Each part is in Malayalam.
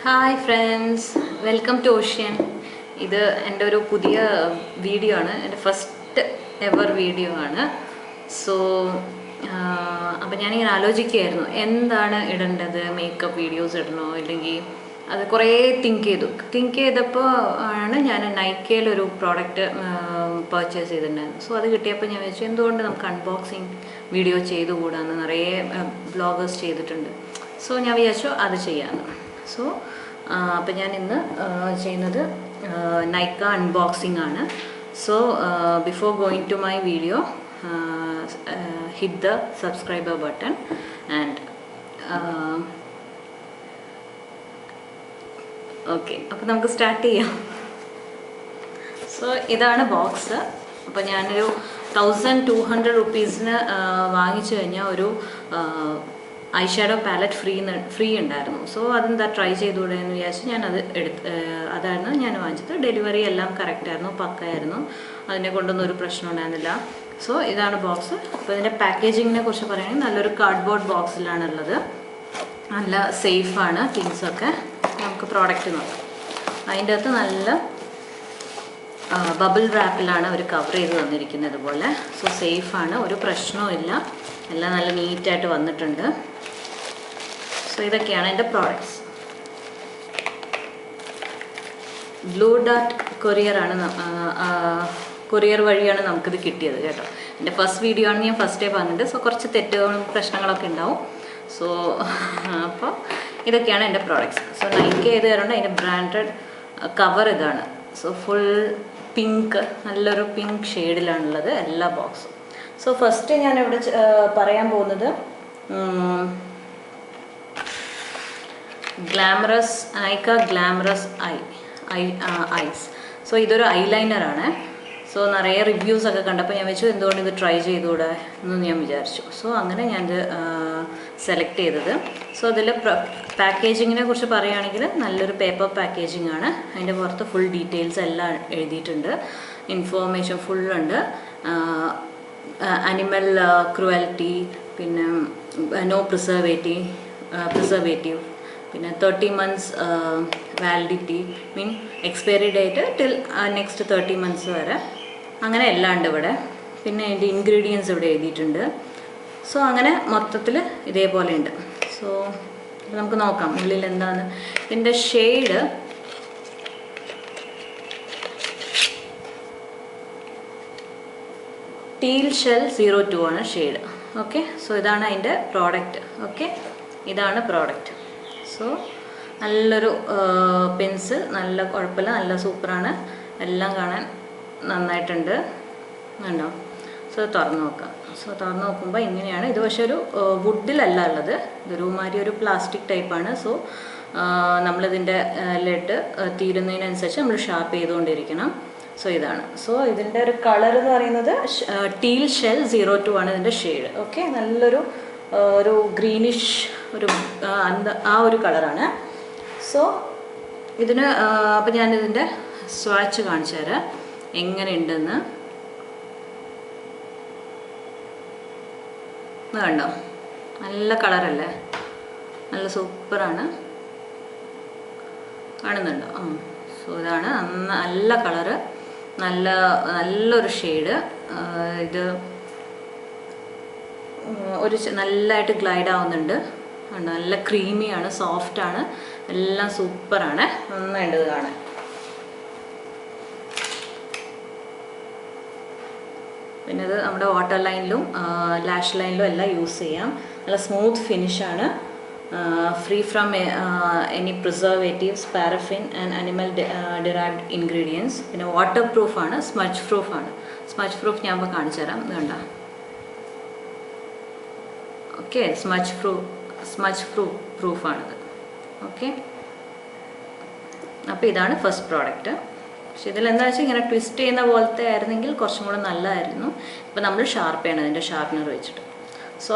Hi friends, welcome to ocean. ഇത് എൻ്റെ ഒരു പുതിയ വീഡിയോ ആണ്, എൻ്റെ ഫസ്റ്റ് എവർ വീഡിയോ ആണ്. സോ അപ്പം ഞാനിങ്ങനെ ആലോചിക്കുകയായിരുന്നു എന്താണ് ഇടേണ്ടത്, മേക്കപ്പ് വീഡിയോസ് ഇടണോ ഇല്ലെങ്കിൽ അത് കുറേ തിങ്ക് ചെയ്തപ്പോൾ ആണ് ഞാൻ നൈക്കയിലൊരു പ്രോഡക്റ്റ് പർച്ചേസ് ചെയ്തിട്ടുണ്ടായിരുന്നു. സോ അത് കിട്ടിയപ്പോൾ ഞാൻ വെച്ചു എന്തുകൊണ്ട് നമുക്ക് അൺബോക്സിങ് വീഡിയോ ചെയ്തുകൂടാന്ന്, നിറയെ ബ്ലോഗേഴ്സ് ചെയ്തിട്ടുണ്ട്. സോ ഞാൻ വിചാരിച്ചു അത് ചെയ്യാമെന്ന്. സോ അപ്പം ഞാൻ ഇന്ന് ചെയ്യുന്നത് നൈക്ക അൺബോക്സിംഗ് ആണ്. So before going to my video, hit the subscriber button and okay. അപ്പം നമുക്ക് സ്റ്റാർട്ട് ചെയ്യാം. സോ ഇതാണ് ബോക്സ്. അപ്പോൾ ഞാനൊരു 1200 റുപ്പീസിന് വാങ്ങിച്ചു കഴിഞ്ഞാൽ ഒരു ഐ ഷാഡോ പാലറ്റ് ഫ്രീ ഉണ്ടായിരുന്നു. സോ അതെന്താ ട്രൈ ചെയ്തുകൂടെ എന്ന് വിചാരിച്ച് ഞാനത് അതായിരുന്നു ഞാൻ വാങ്ങിച്ചത്. ഡെലിവറി എല്ലാം കറക്റ്റായിരുന്നു, പക്കായിരുന്നു, അതിനെ കൊണ്ടൊന്നും ഒരു പ്രശ്നം ഉണ്ടായിരുന്നില്ല. സോ ഇതാണ് ബോക്സ്. അപ്പോൾ ഇതിൻ്റെ പാക്കേജിങ്ങിനെ കുറിച്ച് പറയുകയാണെങ്കിൽ നല്ലൊരു കാർഡ്ബോർഡ് ബോക്സിലാണുള്ളത്. നല്ല സേഫാണ് തിങ്സൊക്കെ. നമുക്ക് പ്രോഡക്റ്റ് നോക്കാം. അതിൻ്റെ അകത്ത് നല്ല ബബിൾ റാപ്പിലാണ് അവർ കവർ ചെയ്ത് തന്നിരിക്കുന്നത് ഇതുപോലെ. സോ സേഫാണ്, ഒരു പ്രശ്നവും ഇല്ല, എല്ലാം നല്ല നീറ്റായിട്ട് വന്നിട്ടുണ്ട്. സോ ഇതൊക്കെയാണ് എൻ്റെ പ്രോഡക്റ്റ്സ്. ബ്ലൂ ഡാർട്ട് കൊറിയർ വഴിയാണ് നമുക്കിത് കിട്ടിയത് കേട്ടോ. എൻ്റെ ഫസ്റ്റ് വീഡിയോ ആണ്, ഞാൻ ഫസ്റ്റേ പറഞ്ഞിട്ട്. സോ കുറച്ച് തെറ്റുകളും പ്രശ്നങ്ങളൊക്കെ ഉണ്ടാവും. സോ അപ്പോൾ ഇതൊക്കെയാണ് എൻ്റെ പ്രോഡക്റ്റ്സ്. സോ നൈക്ക ചെയ്ത് തരുന്നുണ്ട്. അതിൻ്റെ ബ്രാൻഡഡ് കവർ ഇതാണ്. സോ ഫുൾ പിങ്ക്, നല്ലൊരു പിങ്ക് ഷെയ്ഡിലാണുള്ളത് എല്ലാ ബോക്സും. സോ ഫസ്റ്റ് ഞാനിവിടെ പറയാൻ പോകുന്നത് നൈക്ക ഗ്ലാമറസ് ഐസ്. സോ ഇതൊരു ഐലൈനറാണ്. സോ നിറയെ റിവ്യൂസൊക്കെ കണ്ടപ്പോൾ ഞാൻ വെച്ചു എന്തുകൊണ്ട് ഇത് ട്രൈ ചെയ്തുകൂടെ എന്ന് ഞാൻ വിചാരിച്ചു. സോ അങ്ങനെ ഞാനിത് സെലക്ട് ചെയ്തത്. സോ ഇതിൽ പാക്കേജിങ്ങിനെ കുറിച്ച് പറയുകയാണെങ്കിൽ നല്ലൊരു പേപ്പർ പാക്കേജിംഗ് ആണ്. അതിൻ്റെ പുറത്ത് ഫുൾ ഡീറ്റെയിൽസ് എല്ലാം എഴുതിയിട്ടുണ്ട്, ഇൻഫോർമേഷൻ ഫുള്ളുണ്ട്. അനിമൽ ക്രുവൽറ്റി, പിന്നെ നോ പ്രിസർവേറ്റീവ്, പിന്നെ 30 months validity, expiry date till next 30 months വരെ, അങ്ങനെ എല്ലാം ഉണ്ട് ഇവിടെ. പിന്നെ അതിൻ്റെ ഇൻഗ്രീഡിയൻസ് ഇവിടെ എഴുതിയിട്ടുണ്ട്. സോ അങ്ങനെ മൊത്തത്തിൽ ഇതേപോലെ ഉണ്ട്. സോ നമുക്ക് നോക്കാം ഉള്ളിൽ എന്താണ്. ഇതിൻ്റെ ഷെയ്ഡ് ടീൽ ഷെൽ 02 ആണ് ഷെയ്ഡ്. ഓക്കെ. സോ ഇതാണ് അതിൻ്റെ പ്രോഡക്റ്റ്. ഓക്കെ, ഇതാണ് പ്രോഡക്റ്റ്. സോ നല്ലൊരു പെൻസിൽ, നല്ല കുഴപ്പമില്ല, നല്ല സൂപ്പറാണ്, എല്ലാം കാണാൻ നന്നായിട്ടുണ്ട്, കണ്ടോ. സോ തുറന്ന് നോക്കാം. സോ തുറന്ന് നോക്കുമ്പോൾ ഇങ്ങനെയാണ്. ഇത് പക്ഷേ ഒരു വുഡിലല്ല ഉള്ളത്, ഇതൊരു മാതിരി ഒരു പ്ലാസ്റ്റിക് ടൈപ്പാണ്. സോ നമ്മളിതിൻ്റെ ലെഡ് തീരുന്നതിനനുസരിച്ച് നമ്മൾ ഷാർപ്പ് ചെയ്തുകൊണ്ടിരിക്കണം. സോ ഇതാണ്. സോ ഇതിൻ്റെ ഒരു കളർ എന്ന് പറയുന്നത് ടീൽ ഷെൽ 02 ആണ് ഇതിൻ്റെ ഷെയ്ഡ്. ഓക്കെ, നല്ലൊരു ഒരു ഗ്രീനിഷ് ഒരു ആ ഒരു കളറാണ്. സോ ഇതിന് അപ്പം ഞാനിതിൻ്റെ സ്വാച്ച് കാണിച്ചു തരാം എങ്ങനെയുണ്ടെന്ന്. കണ്ടോ, നല്ല കളറല്ലേ, നല്ല സൂപ്പറാണ്, കാണുന്നുണ്ടോ? സോ ഇതാണ് നല്ല കളറ്, നല്ലൊരു ഷെയ്ഡ്. ഇത് ഒരു നല്ലതായിട്ട് ഗ്ലൈഡ് ആവുന്നുണ്ട്, നല്ല ക്രീമിയാണ്, സോഫ്റ്റാണ്, എല്ലാം സൂപ്പറാണ്, നന്നായിട്ട് ഇത് കാണാൻ. പിന്നെ ഇത് നമ്മുടെ വാട്ടർ ലൈനിലും ലാഷ് ലൈനിലും എല്ലാം യൂസ് ചെയ്യാം. നല്ല സ്മൂത്ത് ഫിനിഷാണ്, free from any preservatives, paraffin and animal derived ingredients. പിന്നെ വാട്ടർ പ്രൂഫാണ്, സ്മച്ച് പ്രൂഫാണ്. സ്മച്ച് പ്രൂഫ് ഞാൻ ഇപ്പോൾ കാണിച്ചു തരാം, ഇത് കണ്ടോ. Okay, smudge പ്രൂഫാണിത്. ഓക്കെ, അപ്പോൾ ഇതാണ് ഫസ്റ്റ് പ്രോഡക്റ്റ്. പക്ഷെ ഇതിലെന്താ വെച്ചാൽ ഇങ്ങനെ ട്വിസ്റ്റ് ചെയ്യുന്ന പോലത്തെ ആയിരുന്നെങ്കിൽ കുറച്ചും കൂടെ നല്ലതായിരുന്നു. ഇപ്പോൾ നമ്മൾ ഷാർപ്പ് ചെയ്യണം ഇതിൻ്റെ ഷാർപ്പ്നർ വെച്ചിട്ട്. സോ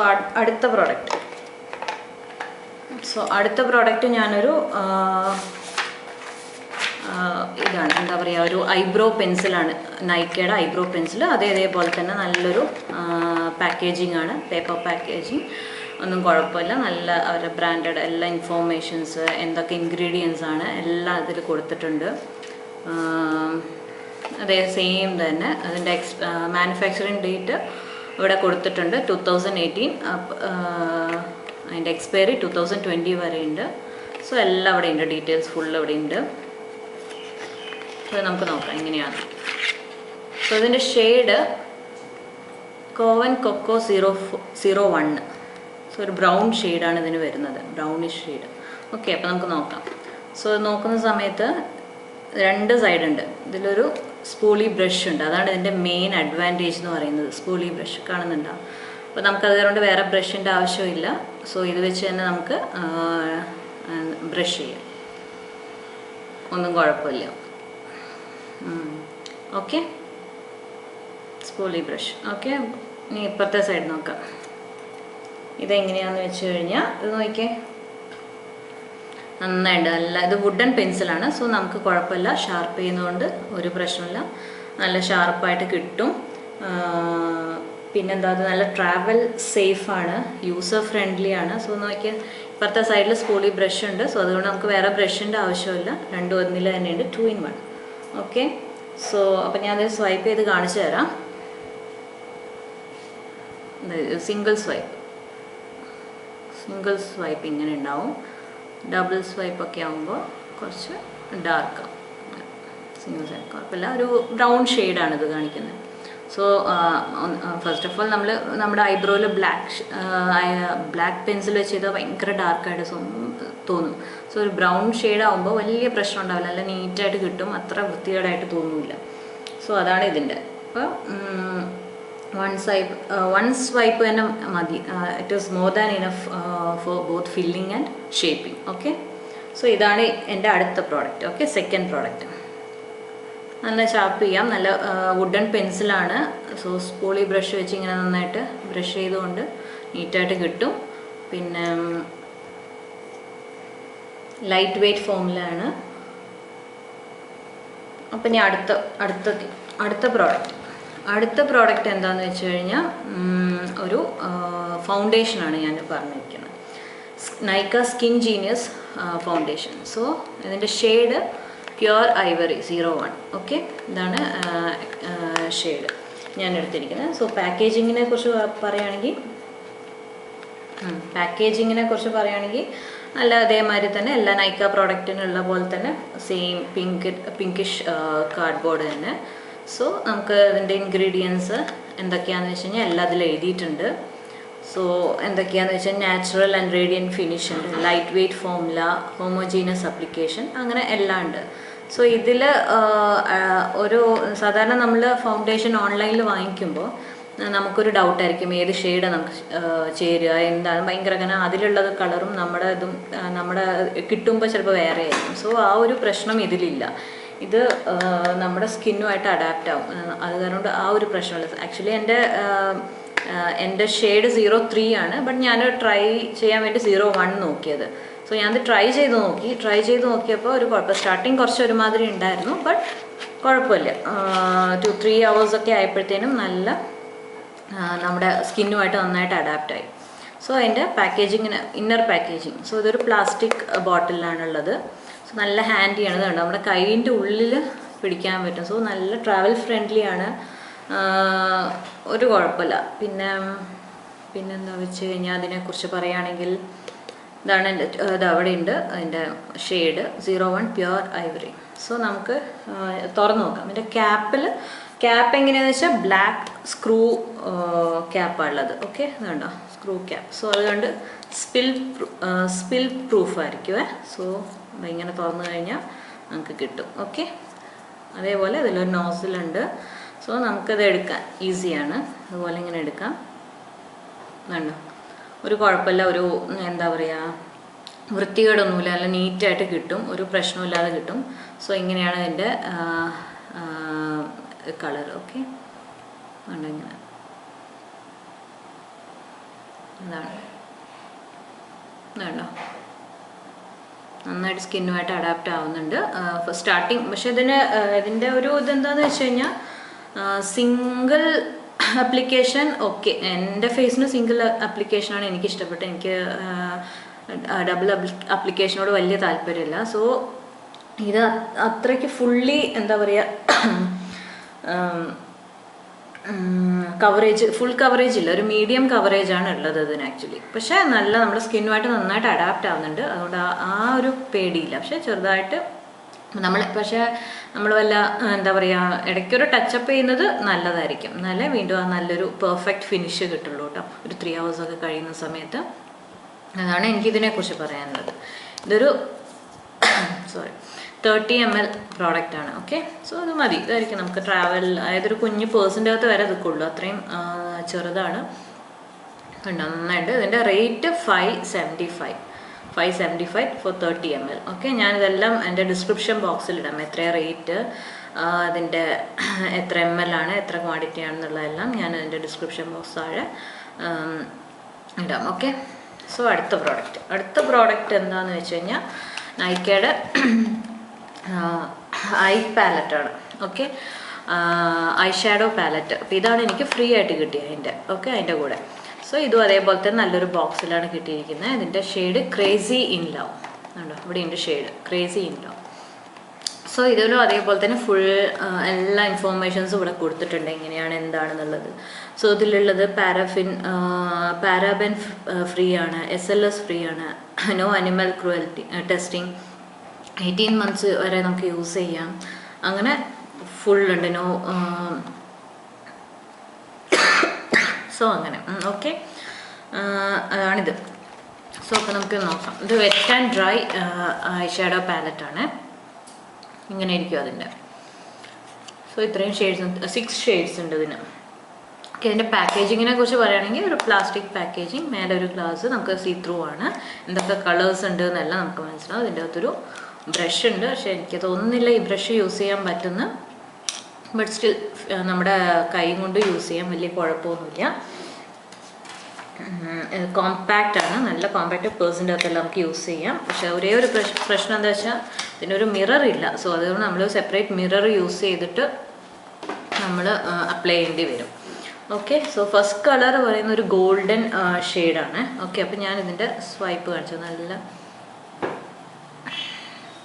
അടുത്ത പ്രോഡക്റ്റ് ഞാനൊരു ഇതാണ്, എന്താ പറയുക, ഒരു ഐബ്രോ പെൻസിലാണ്, നൈക്കയുടെ ഐബ്രോ പെൻസിൽ. അതേപോലെ തന്നെ നല്ലൊരു പാക്കേജിംഗ് ആണ്, പേപ്പർ പാക്കേജിങ്. ഒന്നും കുഴപ്പമില്ല. നല്ല അവരുടെ ബ്രാൻഡഡ് എല്ലാ ഇൻഫോർമേഷൻസ്, എന്തൊക്കെ ഇൻഗ്രീഡിയൻസ് ആണ് എല്ലാം അതിൽ കൊടുത്തിട്ടുണ്ട്. അതേ സെയിം തന്നെ അതിൻ്റെ മാനുഫാക്ചറിങ് ഡേറ്റ് ഇവിടെ കൊടുത്തിട്ടുണ്ട് 2018. അതിൻ്റെ എക്സ്പയറി 2020 വരെ ഉണ്ട്. സോ എല്ലാം അവിടെ ഉണ്ട്, ഡീറ്റെയിൽസ് ഫുൾ ഇവിടെ ഉണ്ട്. സോ നമുക്ക് നോക്കാം എങ്ങനെയാണ്. സോ ഇതിൻ്റെ ഷെയ്ഡ് കോവൻ കൊക്കോ 001. സോ ഒരു ബ്രൗൺ ഷെയ്ഡാണ് ഇതിന് വരുന്നത്, ബ്രൗണിഷ് ഷെയ്ഡ്. ഓക്കെ, അപ്പോൾ നമുക്ക് നോക്കാം. സോ നോക്കുന്ന സമയത്ത് 2 സൈഡ് ഉണ്ട്. ഇതിലൊരു സ്പൂളി ബ്രഷ് ഉണ്ട്. അതാണ് ഇതിൻ്റെ മെയിൻ അഡ്വാൻറ്റേജ് എന്ന് പറയുന്നത്, സ്പൂളി ബ്രഷ് കാണുന്നുണ്ടോ? അപ്പോൾ നമുക്കതുകൊണ്ട് വേറെ ബ്രഷിൻ്റെ ആവശ്യമില്ല. സോ ഇത് വെച്ച് തന്നെ നമുക്ക് ബ്രഷ് ചെയ്യാം, ഒന്നും കുഴപ്പമില്ല. Okay, spoolie brush. ഓക്കെ, ഇനി ഇപ്പുറത്തെ സൈഡ് നോക്കാം. ഇതെങ്ങനെയാണെന്ന് വെച്ച് കഴിഞ്ഞാൽ ഇത് നോക്കിയേ, നന്നായിട്ട് നല്ല ഇത് വുഡൻ പെൻസിലാണ്. സോ നമുക്ക് കുഴപ്പമില്ല, ഷാർപ്പ് ചെയ്യുന്നതുകൊണ്ട് ഒരു പ്രശ്നമില്ല, നല്ല ഷാർപ്പായിട്ട് കിട്ടും. പിന്നെന്താ, അത് നല്ല ട്രാവൽ സേഫാണ്, യൂസർ ഫ്രണ്ട്ലി ആണ്. സോ നോക്കിയാൽ ഇപ്പുറത്തെ സൈഡിൽ സ്പൂളി ബ്രഷ് ഉണ്ട്. സോ അതുകൊണ്ട് നമുക്ക് വേറെ ബ്രഷിൻ്റെ ആവശ്യമില്ല, രണ്ടും ഒന്നിൽ തന്നെയുണ്ട്, 2 in 1. ഓക്കെ, സോ അപ്പം ഞാനത് സ്വൈപ്പ് ചെയ്ത് കാണിച്ചു തരാം. സിംഗിൾ സ്വൈപ്പ് ഇങ്ങനെ ഉണ്ടാവും. ഡബിൾ സ്വൈപ്പ് ഒക്കെ ആകുമ്പോൾ കുറച്ച് ഡാർക്കാവും. സിംഗിൾ സ്വൈപ്പ് കുഴപ്പമില്ല, ഒരു ബ്രൗൺ ഷെയ്ഡാണ് ഇത് കാണിക്കുന്നത്. സോ ഫസ്റ്റ് ഓഫ് ഓൾ നമ്മുടെ ഐബ്രോയിൽ ബ്ലാക്ക് പെൻസിൽ വെച്ച് ചെയ്താൽ ഭയങ്കര ഡാർക്കായിട്ട് തോന്നും. സോ ഒരു ബ്രൗൺ ഷെയ്ഡ് ആകുമ്പോൾ വലിയ പ്രശ്നം ഉണ്ടാവില്ല, നല്ല നീറ്റായിട്ട് കിട്ടും, അത്ര വൃത്തികേടായിട്ട് തോന്നില്ല. സോ അതാണ് ഇതിൻ്റെ. അപ്പോൾ വൺ സ്വൈപ്പ് തന്നെ മതി. It is more than enough for both filling and shaping. Okay, so ഇതാണ് എൻ്റെ അടുത്ത പ്രോഡക്റ്റ്. Okay, second product. നല്ല ഷാർപ്പ് ചെയ്യാം, നല്ല വുഡൻ പെൻസിലാണ്. സോ സ്പൂളി ബ്രഷ് വെച്ച് ഇങ്ങനെ നന്നായിട്ട് ബ്രഷ് ചെയ്തുകൊണ്ട് നീറ്റായിട്ട് കിട്ടും. പിന്നെ ലൈറ്റ് വെയ്റ്റ് ഫോമിലാണ്. അപ്പം ഇനി അടുത്ത പ്രോഡക്റ്റ് എന്താണെന്ന് വെച്ച് കഴിഞ്ഞാൽ ഒരു ഫൗണ്ടേഷനാണ് ഞാൻ പറഞ്ഞിരിക്കുന്നത്, Nykaa skin genius foundation. So ഇതിൻ്റെ ഷെയ്ഡ് പ്യുർ ഐവറി 01. ഓക്കെ, ഇതാണ് ഷെയ്ഡ് ഞാൻ എടുത്തിരിക്കുന്നത്. സോ പാക്കേജിങ്ങിനെ കുറിച്ച് പറയുകയാണെങ്കിൽ നല്ല അതേമാതിരി തന്നെ എല്ലാ നൈക്ക പ്രോഡക്റ്റിനുള്ള പോലെ തന്നെ സെയിം പിങ്കിഷ് കാർഡ്ബോർഡ് തന്നെ. സോ നമുക്ക് ഇതിൻ്റെ ഇൻഗ്രീഡിയൻസ് എന്തൊക്കെയാണെന്ന് വെച്ച് കഴിഞ്ഞാൽ എല്ലാം അതിൽ എഴുതിയിട്ടുണ്ട്. സോ എന്തൊക്കെയാണെന്ന് വെച്ചാൽ നാച്ചുറൽ ആൻഡ് റേഡിയൻറ്റ് ഫിനിഷ് ഉണ്ട്, light weight formula, homogeneous application, അങ്ങനെ എല്ലാം ഉണ്ട്. സോ ഇതിൽ ഒരു സാധാരണ നമ്മൾ ഫൗണ്ടേഷൻ ഓൺലൈനിൽ വാങ്ങിക്കുമ്പോൾ നമുക്കൊരു ഡൗട്ടായിരിക്കും ഏത് ഷെയ്ഡാണ് നമുക്ക് ചേരുക, എന്താണ് ഭയങ്കര അങ്ങനെ അതിലുള്ളത് കളറും നമ്മുടെ കിട്ടുമ്പോൾ ചിലപ്പോൾ വേറെ ആയിരിക്കും. സോ ആ ഒരു പ്രശ്നം ഇതിലില്ല. ഇത് നമ്മുടെ സ്കിന്നുമായിട്ട് അഡാപ്റ്റ് ആവും. അത് കാരണം ആ ഒരു പ്രശ്നമില്ല. ആക്ച്വലി എൻ്റെ ഷെയ്ഡ് 03 ആണ്. ബട്ട് ഞാൻ ട്രൈ ചെയ്യാൻ വേണ്ടി 01 നോക്കിയത്. സോ ഞാനത് ട്രൈ ചെയ്ത് നോക്കിയപ്പോൾ ഒരു കുഴപ്പം, സ്റ്റാർട്ടിങ് കുറച്ച് ഒരുമാതിരി ഉണ്ടായിരുന്നു, ബട്ട് കുഴപ്പമില്ല. 2-3 hours ഒക്കെ ആയപ്പോഴത്തേനും നല്ല നമ്മുടെ സ്കിന്നുമായിട്ട് നന്നായിട്ട് അഡാപ്റ്റായി. സോ അതിൻ്റെ ഇന്നർ പാക്കേജിങ്. സോ ഇതൊരു പ്ലാസ്റ്റിക് ബോട്ടിലാണുള്ളത്. സോ നല്ല ഹാൻഡിയാണ്, ഇത് കണ്ടോ, നമ്മുടെ കൈയിൻ്റെ ഉള്ളിൽ പിടിക്കാൻ പറ്റും. സോ നല്ല ട്രാവൽ ഫ്രണ്ട്ലി ആണ്, ഒരു കുഴപ്പമില്ല. പിന്നെന്താ വെച്ച് കഴിഞ്ഞാൽ അതിനെക്കുറിച്ച് പറയുകയാണെങ്കിൽ ഇതാണ് ഇത് അവിടെ ഉണ്ട് അതിൻ്റെ ഷെയ്ഡ് 01 പ്യുർ ഐവറി. സോ നമുക്ക് തുറന്ന് നോക്കാം. ഇതിൻ്റെ ക്യാപ്പ് എങ്ങനെയാണെന്ന് വെച്ചാൽ ബ്ലാക്ക് സ്ക്രൂ ക്യാപ്പാണ് ഉള്ളത്. ഓക്കെ, അതുകൊണ്ടോ സ്ക്രൂ ക്യാപ്പ്. സോ അതുകൊണ്ട് സ്പിൽ പ്രൂഫ് ആയിരിക്കുമേ. സോ ഇങ്ങനെ തുറന്നു കഴിഞ്ഞാൽ നമുക്ക് കിട്ടും. ഓക്കെ, അതേപോലെ ഇതിലൊരു നോസിലുണ്ട്. സോ നമുക്കത് എടുക്കാൻ ഈസിയാണ്, അതുപോലെ ഇങ്ങനെ എടുക്കാം. വേണ്ടോ, ഒരു കുഴപ്പമില്ല, ഒരു എന്താ പറയുക, വൃത്തികേടൊന്നുമില്ല, നല്ല നീറ്റായിട്ട് കിട്ടും, ഒരു പ്രശ്നമില്ലാതെ കിട്ടും. സോ ഇങ്ങനെയാണ് ഇതിൻ്റെ കളർ. ഓക്കെ, വേണ്ട ഇങ്ങനെ എന്താണ് വേണ്ടോ, നന്നായിട്ട് സ്കിന്നുമായിട്ട് അഡാപ്റ്റ് ആവുന്നുണ്ട് സ്റ്റാർട്ടിങ്. പക്ഷെ ഇതിൻ്റെ ഒരു ഇതെന്താണെന്ന് വെച്ച് കഴിഞ്ഞാൽ സിംഗിൾ ആപ്ലിക്കേഷൻ ഓക്കെ, എൻ്റെ ഫേസിന് സിംഗിൾ ആപ്ലിക്കേഷനാണ് എനിക്ക് ഇഷ്ടപ്പെട്ടത്. എനിക്ക് ഡബിൾ ആപ്ലിക്കേഷനോട് വലിയ താല്പര്യമില്ല. സോ ഇത് അത്രയ്ക്ക് ഫുള്ളി എന്താ പറയുക, കവറേജ്, ഫുൾ കവറേജ് ഇല്ല, ഒരു മീഡിയം കവറേജാണ് ഉള്ളത് ഇതിന് ആക്ച്വലി. പക്ഷേ നല്ല നമ്മുടെ സ്കിന്നുമായിട്ട് നന്നായിട്ട് അഡാപ്റ്റ് ആവുന്നുണ്ട്, അതുകൊണ്ട് ആ ഒരു പേടിയില്ല. പക്ഷേ ചെറുതായിട്ട് പക്ഷേ നമ്മൾ വല്ല എന്താ പറയുക, ഇടയ്ക്കൊരു ടച്ചപ്പ് ചെയ്യുന്നത് നല്ലതായിരിക്കും, എന്നാലേ വീണ്ടും ആ നല്ലൊരു പെർഫെക്റ്റ് ഫിനിഷ് കിട്ടുള്ളൂ കേട്ടോ, ഒരു 3 hours ഒക്കെ കഴിയുന്ന സമയത്ത്. അതാണ് എനിക്കിതിനെക്കുറിച്ച് പറയാനുള്ളത്. ഇതൊരു 30 ml പ്രോഡക്റ്റാണ്. ഓക്കെ, സോ അത് മതി, ഇതായിരിക്കും നമുക്ക് ട്രാവൽ, അതായത് ഒരു കുഞ്ഞ് പേഴ്സിൻ്റെ അകത്ത് വരെ നിൽക്കുള്ളൂ, അത്രയും ചെറുതാണ്. നന്നായിട്ട്. ഇതിൻ്റെ റേറ്റ് 575 ഫോർ 30 ml. ഓക്കെ, ഞാനിതെല്ലാം എൻ്റെ ഡിസ്ക്രിപ്ഷൻ ബോക്സിൽ ഇടാം, എത്ര റേറ്റ്, അതിൻ്റെ എത്ര ml ആണ്, എത്ര ക്വാണ്ടിറ്റി ആണെന്നുള്ളതെല്ലാം ഞാൻ അതിൻ്റെ ഡിസ്ക്രിപ്ഷൻ ബോക്സ് താഴെ ഇടാം. ഓക്കെ, സോ അടുത്ത പ്രോഡക്റ്റ് എന്താണെന്ന് വെച്ച് കഴിഞ്ഞാൽ നൈക്കയുടെ ഐ പാലറ്റാണ്. Okay, eye shadow palette. അപ്പോൾ ഇതാണ് എനിക്ക് ഫ്രീ ആയിട്ട് കിട്ടിയത് അതിൻ്റെ കൂടെ. സോ ഇതും അതേപോലെ തന്നെ നല്ലൊരു ബോക്സിലാണ് കിട്ടിയിരിക്കുന്നത്. ഇതിൻ്റെ ഷെയ്ഡ് ക്രേസി ഇൻ ലവ് ഉണ്ടോ, ഇവിടെയുണ്ട് shade crazy in love. So ഇതിലും അതേപോലെ തന്നെ ഫുൾ എല്ലാ ഇൻഫോർമേഷൻസും ഇവിടെ കൊടുത്തിട്ടുണ്ട്, എങ്ങനെയാണ് എന്താണെന്നുള്ളത്. സോ ഇതിലുള്ളത് പാരാബെൻ ഫ്രീ ആണ്, SLS ഫ്രീ ആണ്, no animal cruelty testing, 18 months വരെ നമുക്ക് യൂസ് ചെയ്യാം, അങ്ങനെ ഫുള്ളുണ്ട്. സോ അങ്ങനെ ഓക്കെ, അതാണിത്. സോ അപ്പോൾ നമുക്ക് നോക്കാം. ഇത് wet and dry eye shadow പാലറ്റാണ്, ഇങ്ങനെ ഇരിക്കും അതിൻ്റെ. സോ ഇത്രയും ഷെയ്ഡ്സ്, 6 ഷെയ്ഡ്സ് ഉണ്ട് ഇതിന്. ഓക്കെ, ഇതിൻ്റെ പാക്കേജിങ്ങിനെ കുറിച്ച് പറയുകയാണെങ്കിൽ ഒരു പ്ലാസ്റ്റിക് പാക്കേജിങ്, മേലെ ഒരു ഗ്ലാസ്, നമുക്ക് സീ ത്രൂ ആണ്, എന്തൊക്കെ കളേഴ്സ് ഉണ്ട് എന്നെല്ലാം നമുക്ക് മനസ്സിലാവും. ഇതിൻ്റെ അകത്തൊരു ബ്രഷ് ഉണ്ട്, പക്ഷേ എനിക്ക് തോന്നുന്നില്ല ഈ ബ്രഷ് യൂസ് ചെയ്യാൻ പറ്റുന്ന, ബട്ട് സ്റ്റിൽ നമ്മുടെ കൈ കൊണ്ട് യൂസ് ചെയ്യാൻ വലിയ കുഴപ്പമൊന്നുമില്ല. കോമ്പാക്റ്റ് ആണ്, നല്ല കോമ്പാക്റ്റ്, പേഴ്സിൻ്റെ അകത്തെല്ലാം നമുക്ക് യൂസ് ചെയ്യാം. പക്ഷേ ഒരേ ഒരു പ്രശ്നം എന്താ വെച്ചാൽ ഇതിനൊരു മിറർ ഇല്ല. സോ അതുകൊണ്ട് നമ്മൾ സെപ്പറേറ്റ് മിറർ യൂസ് ചെയ്തിട്ട് നമ്മൾ അപ്ലൈ ചെയ്യേണ്ടി വരും. ഓക്കെ, സോ ഫസ്റ്റ് കളർ പറയുന്ന ഒരു ഗോൾഡൻ ഷെയ്ഡാണ്. ഓക്കെ, അപ്പോൾ ഞാൻ ഇതിൻ്റെ സ്വൈപ്പ് കാണിച്ചു, നല്ല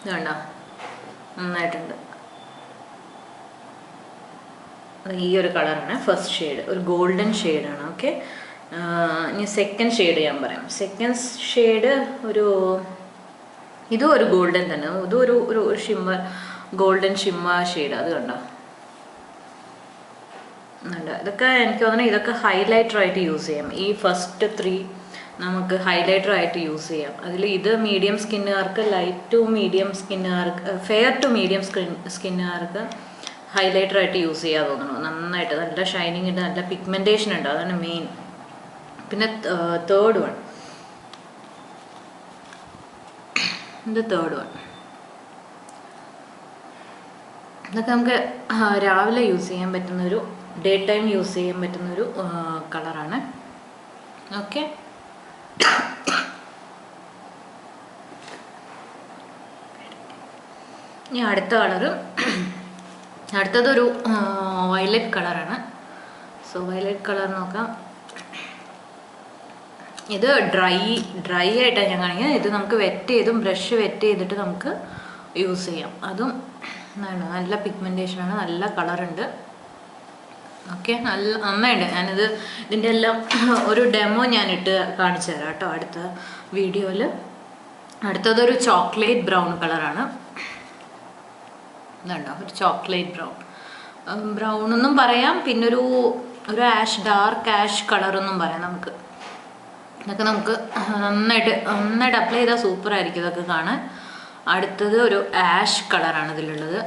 ഇതുണ്ടോ, നന്നായിട്ടുണ്ട്. ഈ ഒരു കളറാണ് ഫസ്റ്റ് ഷെയ്ഡ്, ഒരു ഗോൾഡൻ ഷെയ്ഡാണ്. ഓക്കെ, ഇനി സെക്കൻഡ് ഷെയ്ഡ് ഞാൻ പറയാം. സെക്കൻഡ് ഷെയ്ഡ് ഇതും ഒരു ഗോൾഡൻ തന്നെ, ഇതും ഒരു ഷിമ്മർ, ഗോൾഡൻ ഷിമ്മർ ഷെയ്ഡ്. അത് കണ്ടോ, ഇതൊക്കെ എനിക്ക് തോന്നുന്നത് ഇതൊക്കെ ഹൈലൈറ്ററായിട്ട് യൂസ് ചെയ്യാം. ഈ ഫസ്റ്റ് 3 നമുക്ക് ഹൈലൈറ്ററായിട്ട് യൂസ് ചെയ്യാം. അതിൽ ഇത് മീഡിയം സ്കിന്നുകാർക്ക്, ലൈറ്റ് ടു മീഡിയം സ്കിന്നുകാർക്ക്, ഫെയർ ടു മീഡിയം സ്കിന്നുകാർക്ക് ഹൈലൈറ്ററായിട്ട് യൂസ് ചെയ്യാൻ തോന്നുന്നു. നന്നായിട്ട് നല്ല ഷൈനിങ് ഉണ്ട്, നല്ല പിഗ്മെൻറ്റേഷൻ ഉണ്ട്, അതാണ് മെയിൻ. പിന്നെ തേർഡ് വൺ, ഇതൊക്കെ നമുക്ക് രാവിലെ യൂസ് ചെയ്യാൻ പറ്റുന്നൊരു, ഡേ ടൈം യൂസ് ചെയ്യാൻ പറ്റുന്നൊരു കളറാണ്. ഓക്കെ, ഇനി അടുത്തതൊരു വയലറ്റ് കളറാണ്. സോ വയലറ്റ് കളർ നോക്കാം. ഇത് ഡ്രൈ ആയിട്ടാണ് ഞാൻ കാണിക്കുന്നത്. ഇത് നമുക്ക് ബ്രഷ് വെറ്റ് ചെയ്തിട്ട് നമുക്ക് യൂസ് ചെയ്യാം. അതും നല്ല പിഗ്മെൻറ്റേഷനാണ്, നല്ല കളറുണ്ട്. ഓക്കെ, നന്നായിട്ട്. ഇതിൻ്റെ എല്ലാം ഒരു ഡെമോ ഞാനിട്ട് കാണിച്ചു തരാം കേട്ടോ അടുത്ത വീഡിയോയിൽ. അടുത്തതൊരു ചോക്ലേറ്റ് ബ്രൗൺ കളറാണ്. ഇതുണ്ടോ, ഒരു ചോക്ലേറ്റ് ബ്രൗൺ എന്നും പറയാം, പിന്നെ ഒരു ഡാർക്ക് ആഷ് കളറെന്നും പറയാം നമുക്ക്. ഇതൊക്കെ നമുക്ക് നന്നായിട്ട് അപ്ലൈ ചെയ്താൽ സൂപ്പറായിരിക്കും ഇതൊക്കെ കാണാൻ. അടുത്തത് ഒരു ആഷ് കളറാണ് ഇതിലുള്ളത്,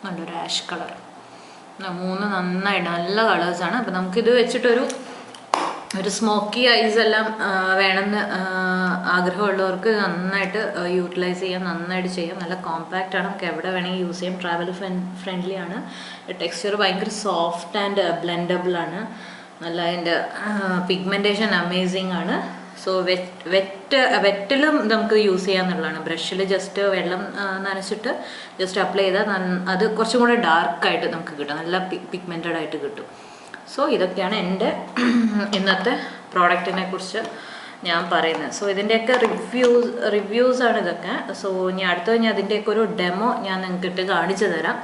നല്ലൊരു ആഷ് കളർ. 3 നന്നായിട്ട് നല്ല കളേഴ്സാണ്. അപ്പം നമുക്കിത് വെച്ചിട്ടൊരു സ്മോക്കി ഐസ് എല്ലാം വേണമെന്ന് ആഗ്രഹമുള്ളവർക്ക് നന്നായിട്ട് യൂട്ടിലൈസ് ചെയ്യാം, നന്നായിട്ട് ചെയ്യാം. നല്ല കോമ്പാക്റ്റ് ആണ്, നമുക്ക് എവിടെ വേണമെങ്കിൽ യൂസ് ചെയ്യാം. ട്രാവൽ ഫ്രണ്ട്ലി ആണ്. ടെക്സ്ചർ ഭയങ്കര സോഫ്റ്റ് ആൻഡ് ബ്ലെൻഡബിൾ ആണ്. നല്ല അതിൻ്റെ പിഗ്മെൻറ്റേഷൻ അമേസിങ് ആണ്. സോ വെറ്റിലും നമുക്ക് യൂസ് ചെയ്യാന്നുള്ളതാണ്. ബ്രഷിൽ ജസ്റ്റ് വെള്ളം നനച്ചിട്ട് ജസ്റ്റ് അപ്ലൈ ചെയ്താൽ അത് കുറച്ചും കൂടെ ഡാർക്കായിട്ട് നമുക്ക് കിട്ടും, നല്ല പിഗ്മെൻറ്റഡ് ആയിട്ട് കിട്ടും. സോ ഇതൊക്കെയാണ് എൻ്റെ ഇന്നത്തെ പ്രോഡക്റ്റിനെ കുറിച്ച് ഞാൻ പറയുന്നത്. സോ ഇതിൻ്റെയൊക്കെ റിവ്യൂസാണ് ഇതൊക്കെ. സോ ഇനി അടുത്തത് ഞാൻ അതിൻ്റെയൊക്കെ ഒരു ഡെമോ ഞാൻ നിങ്ങൾക്ക് ഇട്ട് കാണിച്ചു തരാം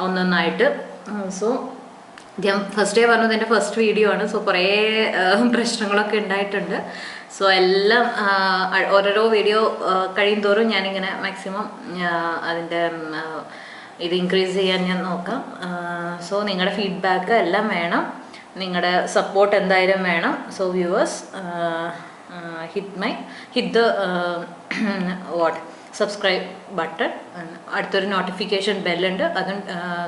ഒന്നൊന്നായിട്ട്. സോ ഞാൻ ഫസ്റ്റ് ഡേ പറഞ്ഞത് എൻ്റെ ഫസ്റ്റ് വീഡിയോ ആണ്. സോ കുറേ പ്രശ്നങ്ങളൊക്കെ ഉണ്ടായിട്ടുണ്ട്. സോ എല്ലാം ഓരോരോ വീഡിയോ കഴിയും തോറും ഞാനിങ്ങനെ മാക്സിമം അതിൻ്റെ ഇത് ഇൻക്രീസ് ചെയ്യാൻ ഞാൻ നോക്കാം. സോ നിങ്ങളുടെ ഫീഡ്ബാക്ക് എല്ലാം വേണം, നിങ്ങളുടെ സപ്പോർട്ട് എന്തായാലും വേണം. So viewers, hit the subscribe button. അടുത്തൊരു നോട്ടിഫിക്കേഷൻ ബെല്ലുണ്ട്, അതും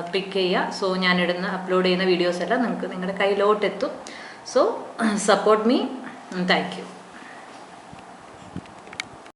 ക്ലിക്ക് ചെയ്യുക. സോ ഞാനിടുന്ന അപ്ലോഡ് ചെയ്യുന്ന വീഡിയോസ് എല്ലാം നിങ്ങൾക്ക് നിങ്ങളുടെ കയ്യിലോട്ടെത്തും. So support me. Thank U.